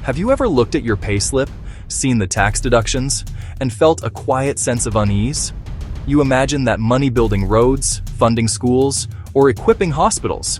Have you ever looked at your payslip, seen the tax deductions, and felt a quiet sense of unease? You imagine that money building roads, funding schools, or equipping hospitals.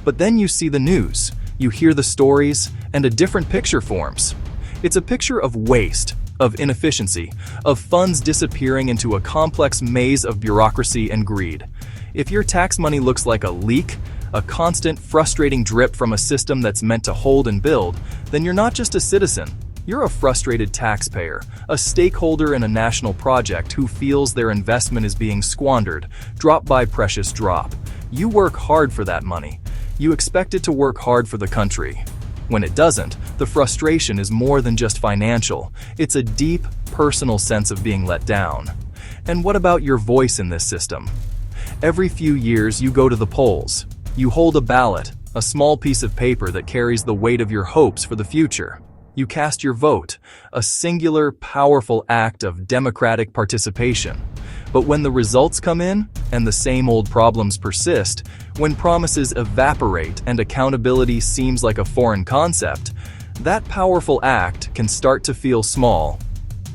But then you see the news, you hear the stories, and a different picture forms. It's a picture of waste, of inefficiency, of funds disappearing into a complex maze of bureaucracy and greed. If your tax money looks like a leak, a constant, frustrating drip from a system that's meant to hold and build, then you're not just a citizen. You're a frustrated taxpayer, a stakeholder in a national project who feels their investment is being squandered, drop by precious drop. You work hard for that money. You expect it to work hard for the country. When it doesn't, the frustration is more than just financial. It's a deep, personal sense of being let down. And what about your voice in this system? Every few years, you go to the polls. You hold a ballot, a small piece of paper that carries the weight of your hopes for the future. You cast your vote, a singular, powerful act of democratic participation. But when the results come in, and the same old problems persist, when promises evaporate and accountability seems like a foreign concept, that powerful act can start to feel small.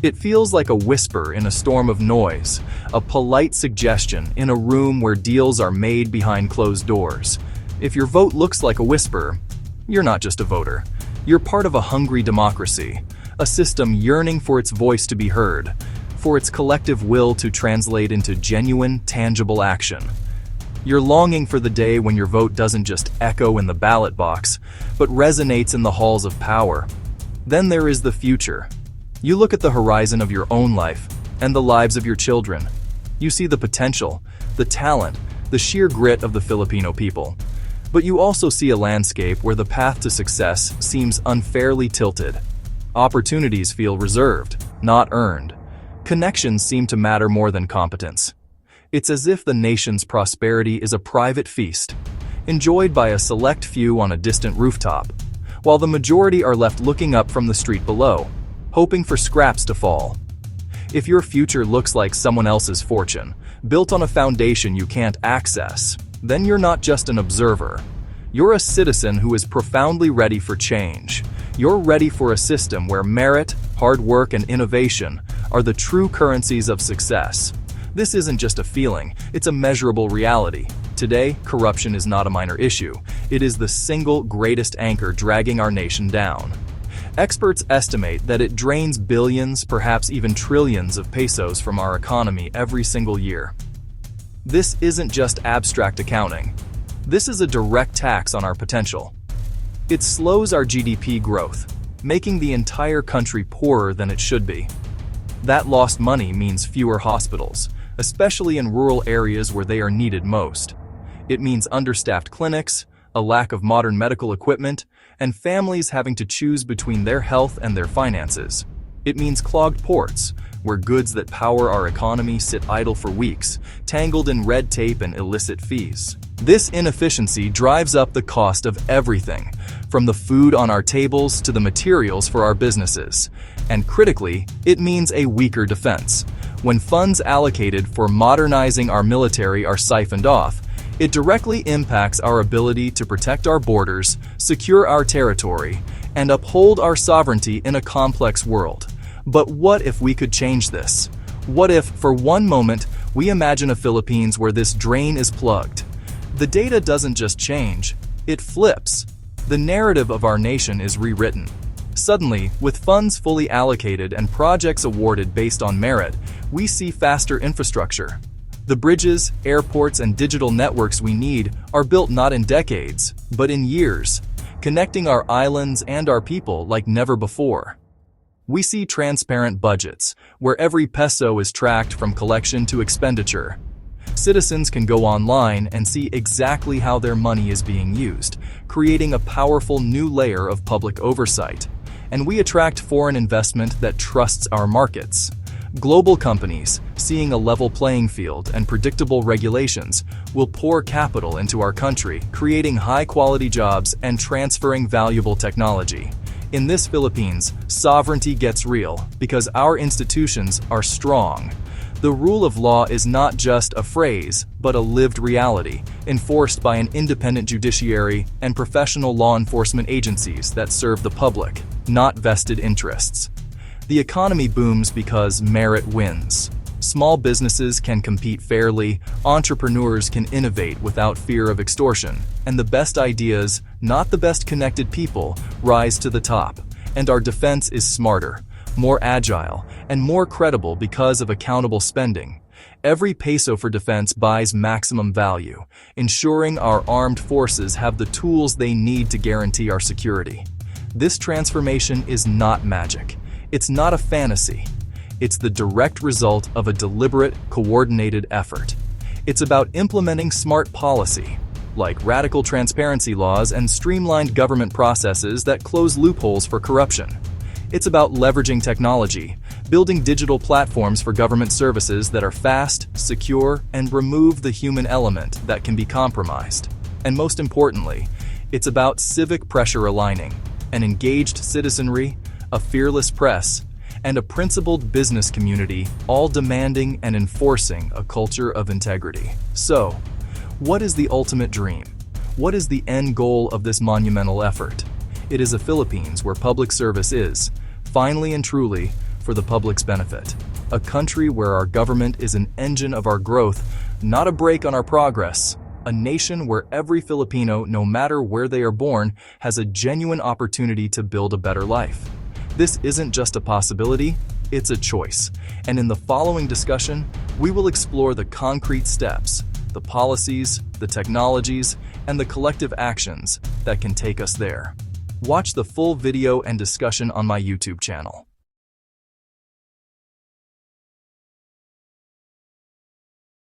It feels like a whisper in a storm of noise, a polite suggestion in a room where deals are made behind closed doors. If your vote looks like a whisper, you're not just a voter. You're part of a hungry democracy, a system yearning for its voice to be heard, for its collective will to translate into genuine, tangible action. You're longing for the day when your vote doesn't just echo in the ballot box, but resonates in the halls of power. Then there is the future. You look at the horizon of your own life and the lives of your children. You see the potential, the talent, the sheer grit of the Filipino people. But you also see a landscape where the path to success seems unfairly tilted. Opportunities feel reserved, not earned. Connections seem to matter more than competence. It's as if the nation's prosperity is a private feast, enjoyed by a select few on a distant rooftop, while the majority are left looking up from the street below, hoping for scraps to fall. If your future looks like someone else's fortune, built on a foundation you can't access, then you're not just an observer. You're a citizen who is profoundly ready for change. You're ready for a system where merit, hard work, and innovation are the true currencies of success. This isn't just a feeling, it's a measurable reality. Today, corruption is not a minor issue. It is the single greatest anchor dragging our nation down. Experts estimate that it drains billions, perhaps even trillions of pesos from our economy every single year. This isn't just abstract accounting. This is a direct tax on our potential. It slows our GDP growth, making the entire country poorer than it should be. That lost money means fewer hospitals, especially in rural areas where they are needed most. It means understaffed clinics, a lack of modern medical equipment, and families having to choose between their health and their finances. It means clogged ports, where goods that power our economy sit idle for weeks, tangled in red tape and illicit fees. This inefficiency drives up the cost of everything, from the food on our tables to the materials for our businesses. And critically, it means a weaker defense. When funds allocated for modernizing our military are siphoned off, it directly impacts our ability to protect our borders, secure our territory, and uphold our sovereignty in a complex world. But what if we could change this? What if, for one moment, we imagine a Philippines where this drain is plugged? The data doesn't just change, it flips. The narrative of our nation is rewritten. Suddenly, with funds fully allocated and projects awarded based on merit, we see faster infrastructure. The bridges, airports, and digital networks we need are built not in decades, but in years, connecting our islands and our people like never before. We see transparent budgets, where every peso is tracked from collection to expenditure. Citizens can go online and see exactly how their money is being used, creating a powerful new layer of public oversight. And we attract foreign investment that trusts our markets. Global companies, seeing a level playing field and predictable regulations, will pour capital into our country, creating high-quality jobs and transferring valuable technology. In this Philippines, sovereignty gets real because our institutions are strong. The rule of law is not just a phrase, but a lived reality, enforced by an independent judiciary and professional law enforcement agencies that serve the public, not vested interests. The economy booms because merit wins. Small businesses can compete fairly, entrepreneurs can innovate without fear of extortion, and the best ideas, not the best connected people, rise to the top. And our defense is smarter, more agile, and more credible because of accountable spending. Every peso for defense buys maximum value, ensuring our armed forces have the tools they need to guarantee our security. This transformation is not magic. It's not a fantasy. It's the direct result of a deliberate, coordinated effort. It's about implementing smart policy, like radical transparency laws and streamlined government processes that close loopholes for corruption. It's about leveraging technology, building digital platforms for government services that are fast, secure, and remove the human element that can be compromised. And most importantly, it's about civic pressure aligning, an engaged citizenry, a fearless press, and a principled business community, all demanding and enforcing a culture of integrity. So, what is the ultimate dream? What is the end goal of this monumental effort? It is a Philippines where public service is, finally and truly, for the public's benefit. A country where our government is an engine of our growth, not a brake on our progress. A nation where every Filipino, no matter where they are born, has a genuine opportunity to build a better life. This isn't just a possibility, it's a choice. And in the following discussion, we will explore the concrete steps, the policies, the technologies, and the collective actions that can take us there. Watch the full video and discussion on my YouTube channel.